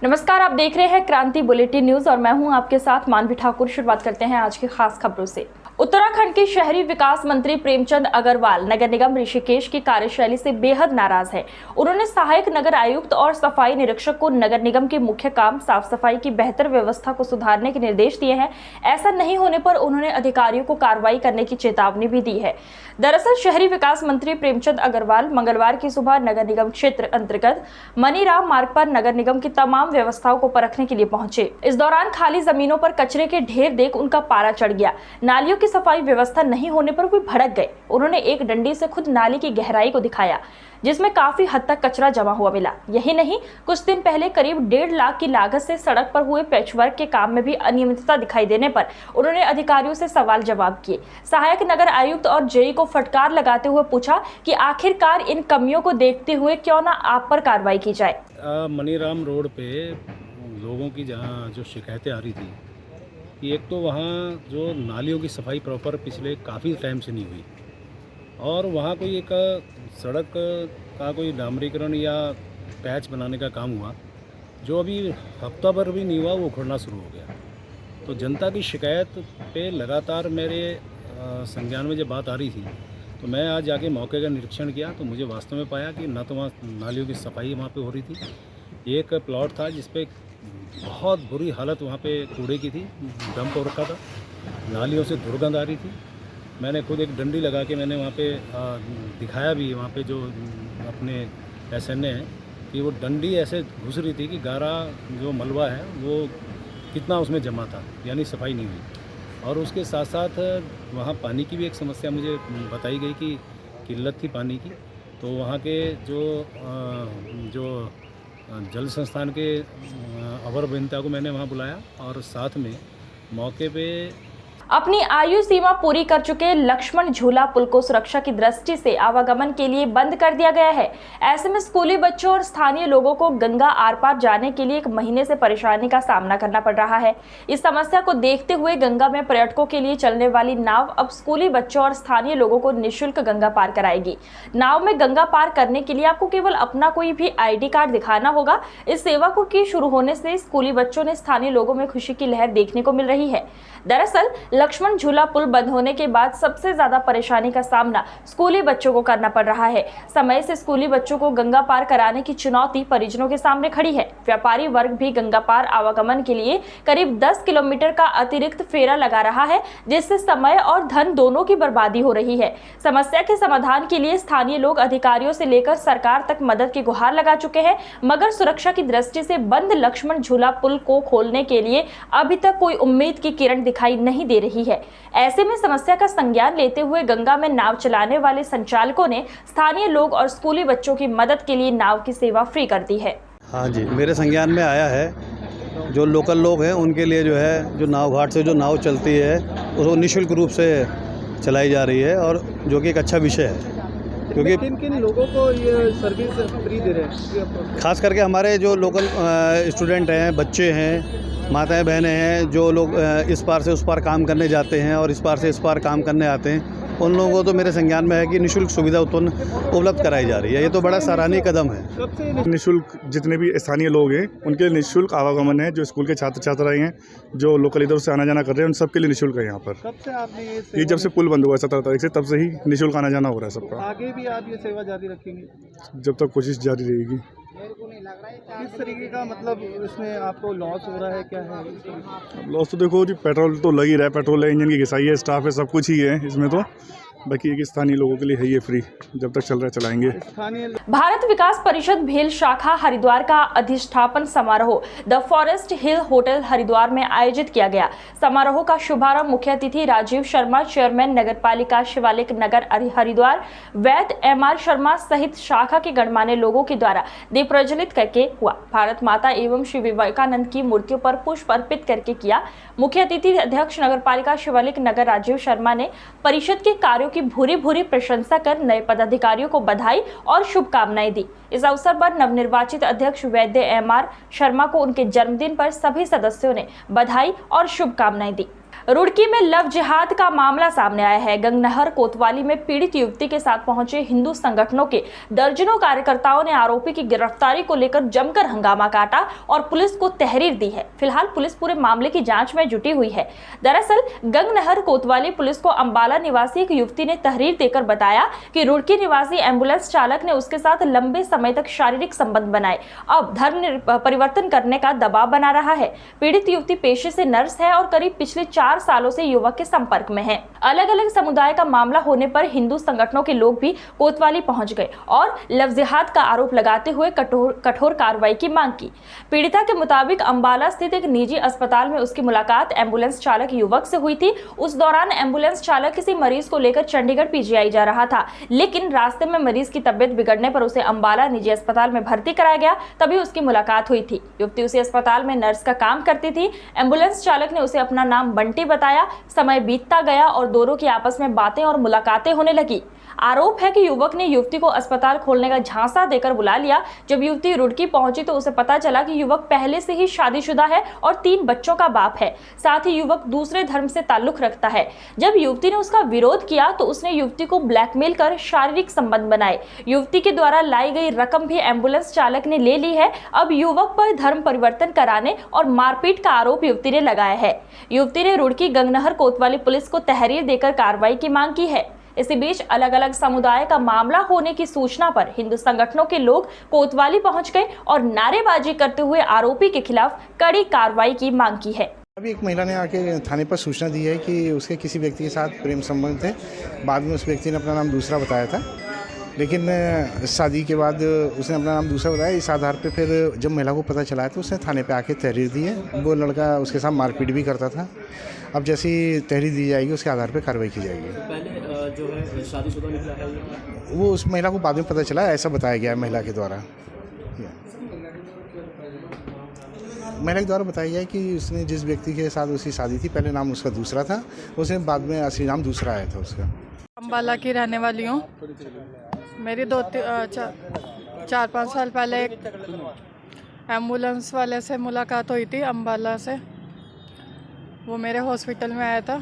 नमस्कार, आप देख रहे हैं क्रांति बुलेटिन न्यूज और मैं हूं आपके साथ मानवी ठाकुर। शुरुआत करते हैं आज की खास खबरों से। उत्तराखंड के शहरी विकास मंत्री प्रेमचंद अग्रवाल नगर निगम ऋषिकेश की कार्यशैली से बेहद नाराज हैं। उन्होंने सहायक नगर आयुक्त और सफाई निरीक्षक को नगर निगम के मुख्य काम साफ सफाई की बेहतर व्यवस्था को सुधारने के निर्देश दिए हैं। ऐसा नहीं होने पर उन्होंने अधिकारियों को कार्रवाई करने की चेतावनी भी दी है। दरअसल शहरी विकास मंत्री प्रेमचंद अग्रवाल मंगलवार की सुबह नगर निगम क्षेत्र अंतर्गत मनीराम मार्ग पर नगर निगम की तमाम व्यवस्थाओं को परखने के लिए पहुंचे। इस दौरान खाली जमीनों पर कचरे के ढेर देख उनका पारा चढ़ गया। नालियों की सफाई व्यवस्था नहीं होने पर वो भड़क गए। उन्होंने एक डंडी से खुद नाली की गहराई को दिखाया, जिसमें काफी हद तक कचरा जमा हुआ मिला। यही नहीं, कुछ दिन पहले करीब 1.5 लाख की लागत से सड़क पर हुए पैचवर्क के काम में भी अनियमितता दिखाई देने पर उन्होंने अधिकारियों से सवाल जवाब किए। सहायक नगर आयुक्त और जेई को फटकार लगाते हुए पूछा कि आखिरकार इन कमियों को देखते हुए क्यों ना आप पर कार्रवाई की जाए। मनीराम रोड पे लोगों की जहाँ जो शिकायतें आ रही थी कि एक तो वहाँ जो नालियों की सफाई प्रॉपर पिछले काफ़ी टाइम से नहीं हुई और वहाँ कोई एक सड़क का कोई डामरीकरण या पैच बनाने का काम हुआ जो अभी हफ्ता भर भी नहीं हुआ, वो उखड़ना शुरू हो गया। तो जनता की शिकायत पे लगातार मेरे संज्ञान में जब बात आ रही थी तो मैं आज जाके मौके का निरीक्षण किया तो मुझे वास्तव में पाया कि ना तो वहाँ नालियों की सफाई वहाँ पे हो रही थी। एक प्लॉट था जिस पे बहुत बुरी हालत वहाँ पे कूड़े की थी, डंप हो रखा था, नालियों से दुर्गंध आ रही थी। मैंने खुद एक डंडी लगा के मैंने वहाँ पे दिखाया भी, वहाँ पे जो अपने SNA हैं कि वो डंडी ऐसे घुस रही थी कि गारा जो मलबा है वो कितना उसमें जमा था, यानी सफाई नहीं हुई। और उसके साथ साथ वहाँ पानी की भी एक समस्या मुझे बताई गई कि किल्लत थी पानी की। तो वहाँ के जो जल संस्थान के अवर अभियंता को मैंने वहाँ बुलाया और साथ में मौके पे अपनी आयु सीमा पूरी कर चुके लक्ष्मण झूला पुल को सुरक्षा की दृष्टि से आवागमन के लिए बंद कर दिया गया है। ऐसे में स्कूली बच्चों और स्थानीय लोगों को गंगा आर पार जाने के लिए 1 महीने से परेशानी का सामना करना पड़ रहा है। इस समस्या को देखते हुए गंगा में पर्यटकों के लिए चलने वाली नाव अब स्कूली बच्चों और स्थानीय लोगों को निःशुल्क गंगा पार कराएगी। नाव में गंगा पार करने के लिए आपको केवल अपना कोई भी ID कार्ड दिखाना होगा। इस सेवा को की शुरू होने से स्कूली बच्चों ने स्थानीय लोगों में खुशी की लहर देखने को मिल रही है। दरअसल लक्ष्मण झूला पुल बंद होने के बाद सबसे ज्यादा परेशानी का सामना स्कूली बच्चों को करना पड़ रहा है। समय से स्कूली बच्चों को गंगा पार कराने की चुनौती परिजनों के सामने खड़ी है। व्यापारी वर्ग भी गंगा पार आवागमन के लिए करीब 10 किलोमीटर का अतिरिक्त फेरा लगा रहा है, जिससे समय और धन दोनों की बर्बादी हो रही है। समस्या के समाधान के लिए स्थानीय लोग अधिकारियों से लेकर सरकार तक मदद की गुहार लगा चुके हैं, मगर सुरक्षा की दृष्टि से बंद लक्ष्मण झूला पुल को खोलने के लिए अभी तक कोई उम्मीद की किरण दिखाई नहीं दे रही है। ऐसे में समस्या का संज्ञान लेते हुए गंगा में नाव चलाने वाले संचालकों ने स्थानीय लोग और स्कूली बच्चों की मदद के लिए नाव की सेवा फ्री कर दी है। हाँ जी, मेरे संज्ञान में आया है। जो लोकल लोग हैं उनके लिए जो है, जो नाव घाट से जो नाव चलती है उसको निःशुल्क रूप से चलाई जा रही है और जो कि एक अच्छा विषय है, क्योंकि किन लोगों को ये सर्विस फ्री दे रहे हैं? खास करके हमारे जो लोकल स्टूडेंट हैं, बच्चे हैं, माताएं बहनें हैं, जो लोग इस पार से उस पार काम करने जाते हैं और इस पार से इस पार काम करने आते हैं, उन लोगों को तो मेरे संज्ञान में है कि निःशुल्क सुविधा उपलब्ध कराई जा रही है। ये तो बड़ा सराहनीय कदम है। निःशुल्क जितने भी स्थानीय लोग हैं उनके लिए निःशुल्क आवागमन है। जो स्कूल के छात्र छात्राएं हैं, जो लोकल इधर से आना जाना कर रहे हैं, उन सबके लिए निःशुल्क है यहाँ पर। कब से आपने ये जब से पुल बंद हुआ है 17 तारीख से, तब से ही निःशुल्क आना जाना हो रहा है सबका। आगे भी आप ये सेवा जारी रखेंगे? जब तक कोशिश जारी रहेगी। किस तरीके का मतलब इसमें आपको लॉस हो रहा है, क्या है? लॉस तो देखो जी, पेट्रोल तो लग ही रहा है, पेट्रोल है, इंजन की घिसाई है, स्टाफ है, सब कुछ ही है इसमें। तो बाकी एक स्थानीय लोगों के लिए है ये फ्री, जब तक चल रहा है चलाएंगे। भारत विकास परिषद भेल शाखा हरिद्वार का अधिष्ठापन समारोह the forest hill hotel Haridwar में आयोजित किया गया। समारोह का शुभारंभ मुख्य अतिथि राजीव शर्मा, चेयरमैन नगर पालिका शिवालिक नगर हरिद्वार, वैद्य MR शर्मा सहित शाखा के गणमान्य लोगों के द्वारा दीप प्रज्वलित करके हुआ। भारत माता एवं श्री विवेकानंद की मूर्तियों पर पुष्प अर्पित करके किया। मुख्य अतिथि अध्यक्ष नगर पालिका शिवालिक नगर राजीव शर्मा ने परिषद के कार्यों की भूरी प्रशंसा कर नए पदाधिकारियों को बधाई और शुभकामनाएं दी। इस अवसर पर नवनिर्वाचित अध्यक्ष वैद्य MR शर्मा को उनके जन्मदिन पर सभी सदस्यों ने बधाई और शुभकामनाएं दी। रुड़की में लव जिहाद का मामला सामने आया है। गंगनहर कोतवाली में पीड़ित युवती के साथ पहुंचे हिंदू संगठनों के दर्जनों कार्यकर्ताओं ने आरोपी की गिरफ्तारी को लेकर जमकर हंगामा काटा और पुलिस को तहरीर दी है। फिलहाल पुलिस पूरे मामले की जांच में जुटी हुई है। दरअसल गंगनहर कोतवाली पुलिस को अंबाला निवासी एक युवती ने तहरीर देकर बताया कि रुड़की निवासी एम्बुलेंस चालक ने उसके साथ लंबे समय तक शारीरिक संबंध बनाए, अब धर्म परिवर्तन करने का दबाव बना रहा है। पीड़ित युवती पेशे से नर्स है और करीब पिछले 4 सालों से युवक के संपर्क में है। अलग अलग समुदाय का मामला होने पर हिंदू संगठनों के लोग भी कोतवाली पहुंच गए और लव जिहाद का आरोप लगाते हुए कठोर कार्रवाई की मांग की। पीड़िता के मुताबिक अंबाला स्थित एक निजी अस्पताल में उसकी मुलाकात एम्बुलेंस चालक युवक से हुई थी। उस दौरान एम्बुलेंस चालक किसी मरीज को लेकर चंडीगढ़ पीजीआई जा रहा था, लेकिन रास्ते में मरीज की तबियत बिगड़ने पर उसे अंबाला निजी अस्पताल में भर्ती कराया गया, तभी उसकी मुलाकात हुई थी। युवती उसी अस्पताल में नर्स का काम करती थी। एम्बुलेंस चालक ने उसे अपना नाम बंटी बताया। समय बीतता गया और दोनों की आपस में बातें और मुलाकातें होने लगी। आरोप है कि युवक ने युवती को अस्पताल खोलने का झांसा देकर बुला लिया। जब युवती रुड़की पहुंची तो उसे पता चला कि युवक पहले से ही शादीशुदा है और 3 बच्चों का बाप है। साथ ही युवक दूसरे धर्म से ताल्लुक रखता है। जब युवती ने उसका विरोध किया तो उसने युवती को ब्लैकमेल कर शारीरिक संबंध बनाए। युवती के द्वारा लाई गई रकम भी एम्बुलेंस चालक ने ले ली है। अब युवक पर धर्म परिवर्तन कराने और मारपीट का आरोप युवती ने लगाया है। युवती ने रुड़की गंगनहर कोतवाली पुलिस को तहरीर देकर कार्रवाई की मांग की है। इसी बीच अलग अलग समुदाय का मामला होने की सूचना पर हिंदू संगठनों के लोग कोतवाली पहुंच गए और नारेबाजी करते हुए आरोपी के खिलाफ कड़ी कार्रवाई की मांग की है। अभी एक महिला ने आके थाने पर सूचना दी है कि उसके किसी व्यक्ति के साथ प्रेम संबंध थे। बाद में उस व्यक्ति ने अपना नाम दूसरा बताया था, लेकिन शादी के बाद उसने अपना नाम दूसरा बताया। इस आधार पे फिर जब महिला को पता चला है तो उसने थाने पे आके तहरीर दी है। वो लड़का उसके साथ मारपीट भी करता था। अब जैसी तहरीर दी जाएगी उसके आधार पे कार्रवाई की जाएगी। पहले जो है शादीशुदा निकला है वो उस महिला को बाद में पता चला, ऐसा बताया गया है महिला के द्वारा। महिला के द्वारा बताया गया कि उसने जिस व्यक्ति के साथ उसकी शादी थी पहले नाम उसका दूसरा था, उसने बाद में असली नाम दूसरा आया था उसका। अंबाला की रहने वाली हूँ। मेरी 4-5 साल पहले एक एम्बुलेंस वाले से मुलाकात हुई थी अंबाला से। वो मेरे हॉस्पिटल में आया था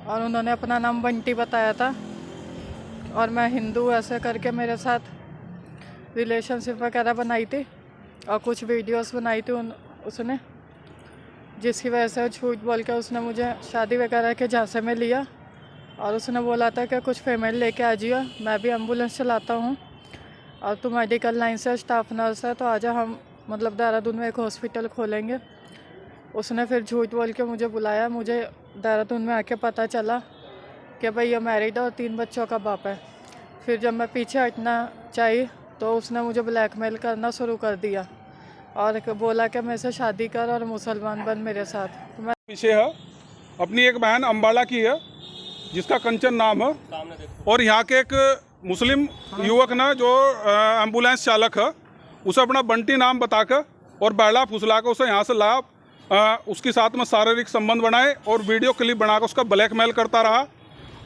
और उन्होंने अपना नाम बंटी बताया था और मैं हिंदू ऐसे करके मेरे साथ रिलेशनशिप वगैरह बनाई थी और कुछ वीडियोस बनाई थी उसने, जिसकी वजह से झूठ बोल के उसने मुझे शादी वगैरह के झांसे में लिया और उसने बोला था कि कुछ पेमेंट लेके आ जाइए, मैं भी एम्बुलेंस चलाता हूँ और तू मेडिकल लाइन से स्टाफ नर्स है तो आजा, हम मतलब देहरादून में एक हॉस्पिटल खोलेंगे। उसने फिर झूठ बोल के मुझे बुलाया। मुझे देहरादून में आके पता चला कि भाई ये मैरिड है और 3 बच्चों का बाप है। फिर जब मैं पीछे हटना चाहिए तो उसने मुझे ब्लैकमेल करना शुरू कर दिया और बोला कि मेरे से शादी कर और मुसलमान बन मेरे साथ। तो मैं पीछे है, अपनी एक बहन अंबाला की है जिसका कंचन नाम है, और यहाँ के एक मुस्लिम युवक ने जो एम्बुलेंस चालक है उसे अपना बंटी नाम बताकर और बैला फुसला कर उसे यहाँ से लाया, उसके साथ में शारीरिक संबंध बनाए और वीडियो क्लिप बनाकर उसका ब्लैकमेल करता रहा।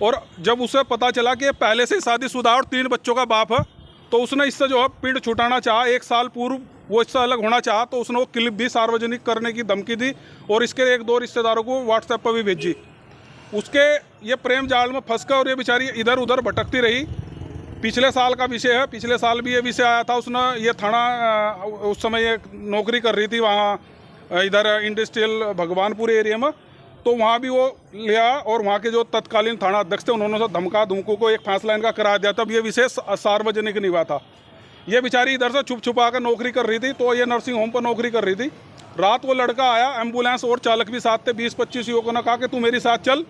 और जब उसे पता चला कि ये पहले से शादीशुदा और 3 बच्चों का बाप है तो उसने इससे जो है पिंड छुटाना चाहा। 1 साल पूर्व वो इससे अलग होना चाहा तो उसने वो क्लिप भी सार्वजनिक करने की धमकी दी और इसके 1-2 रिश्तेदारों को व्हाट्सएप पर भी भेजी। उसके ये प्रेम जाल में फंसकर और ये बेचारी इधर उधर भटकती रही। पिछले साल का विषय है, पिछले साल भी ये विषय आया था। उसने ये थाना उस समय ये नौकरी कर रही थी वहाँ इधर इंडस्ट्रियल भगवानपुर एरिया में, तो वहाँ भी वो लिया और वहाँ के जो तत्कालीन थाना अध्यक्ष थे उन्होंने धमका धुमकों को एक फैसला इनका करा दिया। तब ये विषय सार्वजनिक नहीं हुआ था। ये बेचारी इधर से छुप छुपा कर नौकरी कर रही थी, तो ये नर्सिंग होम पर नौकरी कर रही थी। रात वो लड़का आया, एम्बुलेंस और चालक भी साथ थे, 20-25 युवकों ने कहा कि तू मेरे साथ चल,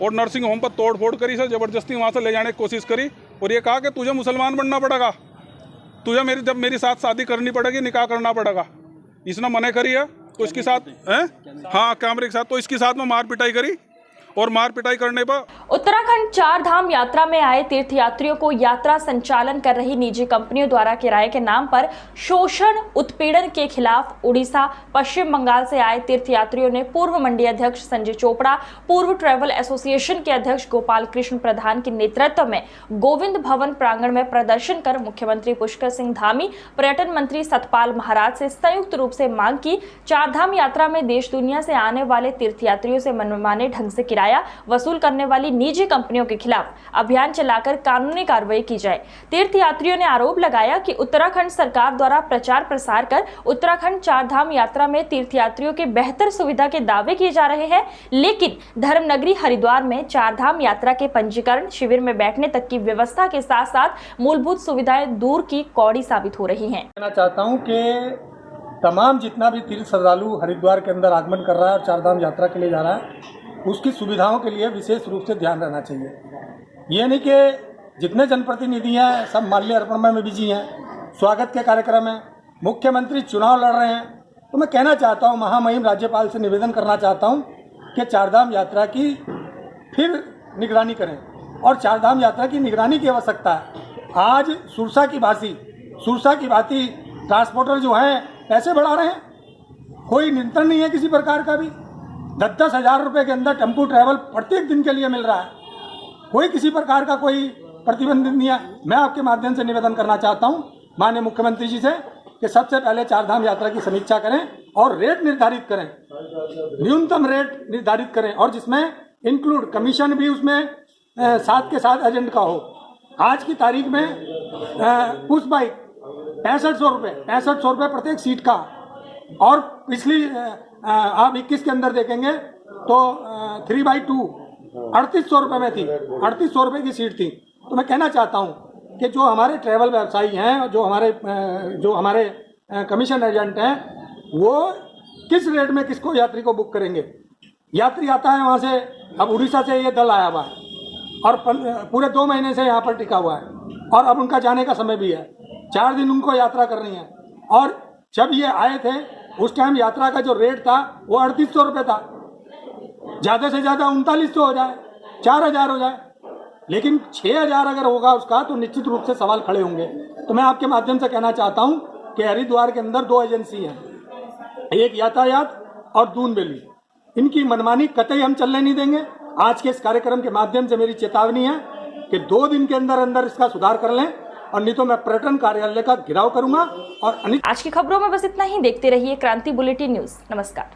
और नर्सिंग होम पर तोड़ फोड़ करी, से ज़बरदस्ती वहाँ से ले जाने की कोशिश करी और ये कहा कि तुझे मुसलमान बनना पड़ेगा, तुझे जब मेरी साथ शादी करनी पड़ेगी, निकाह करना पड़ेगा। इसने मना करी है तो इसके साथ हाँ कैमरे के साथ, तो इसके साथ में मार पिटाई करी और मार पिटाई करने पर। उत्तराखंड चार धाम यात्रा में आए तीर्थयात्रियों को यात्रा संचालन कर रही निजी कंपनियों द्वारा किराए के नाम पर शोषण उत्पीड़न के खिलाफ उड़ीसा पश्चिम बंगाल से आए तीर्थयात्रियों ने पूर्व मंडी अध्यक्ष संजय चोपड़ा, पूर्व ट्रैवल एसोसिएशन के अध्यक्ष गोपाल कृष्ण प्रधान के नेतृत्व में गोविंद भवन प्रांगण में प्रदर्शन कर मुख्यमंत्री पुष्कर सिंह धामी, पर्यटन मंत्री सतपाल महाराज से संयुक्त रूप से मांग की चारधाम यात्रा में देश दुनिया से आने वाले तीर्थयात्रियों से मनमाने ढंग से किराया वसूल करने वाली निजी कंपनियों के खिलाफ अभियान चलाकर कानूनी कार्रवाई की जाए। तीर्थयात्रियों ने आरोप लगाया कि उत्तराखंड सरकार द्वारा प्रचार प्रसार कर उत्तराखंड चारधाम यात्रा में तीर्थयात्रियों के बेहतर सुविधा के दावे किए जा रहे हैं, लेकिन धर्मनगरी हरिद्वार में चारधाम यात्रा के पंजीकरण, शिविर में बैठने तक की व्यवस्था के साथ साथ मूलभूत सुविधाएं दूर की कौड़ी साबित हो रही हैं। कहना चाहता हूं कि तमाम जितना भी तीर्थ श्रद्धालु हरिद्वार के अंदर आगमन कर रहा है और चारधाम यात्रा के लिए जा रहा है, उसकी सुविधाओं के लिए विशेष रूप से ध्यान रहना चाहिए। ये नहीं कि जितने जनप्रतिनिधि हैं सब माल्य अर्पण में बिजी हैं, स्वागत के कार्यक्रम हैं, मुख्यमंत्री चुनाव लड़ रहे हैं। तो मैं कहना चाहता हूँ, महामहिम राज्यपाल से निवेदन करना चाहता हूँ कि चारधाम यात्रा की फिर निगरानी करें और चारधाम यात्रा की निगरानी की आवश्यकता है। आज सुरसा की भांति ट्रांसपोर्टर जो हैं पैसे बढ़ा रहे हैं, कोई नियंत्रण नहीं है किसी प्रकार का भी। 10-10 हज़ार रुपये के अंदर टेम्पो ट्रैवल प्रत्येक दिन के लिए मिल रहा है, कोई किसी प्रकार का कोई प्रतिबंध नहीं है। मैं आपके माध्यम से निवेदन करना चाहता हूं माननीय मुख्यमंत्री जी से कि सबसे पहले चारधाम यात्रा की समीक्षा करें और रेट निर्धारित करें, न्यूनतम रेट निर्धारित करें और जिसमें इंक्लूड कमीशन भी उसमें साथ के साथ एजेंट का हो। आज की तारीख में पुश बाइक 6500 रुपये प्रत्येक सीट का, और पिछली आप 21 के अंदर देखेंगे तो 3x2 3800 रुपये में थी, 3800 रुपये की सीट थी। तो मैं कहना चाहता हूँ कि जो हमारे ट्रैवल व्यवसायी हैं, जो हमारे कमीशन एजेंट हैं, वो किस रेट में किसको यात्री को बुक करेंगे। यात्री आता है वहाँ से, अब उड़ीसा से ये दल आया हुआ है और पूरे 2 महीने से यहाँ पर टिका हुआ है और अब उनका जाने का समय भी है, 4 दिन उनको यात्रा करनी है। और जब ये आए थे उस टाइम यात्रा का जो रेट था वो 3800 रुपये था, ज़्यादा से ज़्यादा 3900 हो जाए, 4000 हो जाए, लेकिन 6000 अगर होगा उसका तो निश्चित रूप से सवाल खड़े होंगे। तो मैं आपके माध्यम से कहना चाहता हूं कि हरिद्वार के अंदर 2 एजेंसी हैं, एक यातायात और दून बेली। इनकी मनमानी कतई हम चलने नहीं देंगे। आज के इस कार्यक्रम के माध्यम से मेरी चेतावनी है कि 2 दिन के अंदर अंदर इसका सुधार कर लें और नहीं तो मैं पर्यटन कार्यालय का घेराव करूंगा। और आज की खबरों में बस इतना ही। देखते रहिए क्रांति बुलेटिन न्यूज। नमस्कार।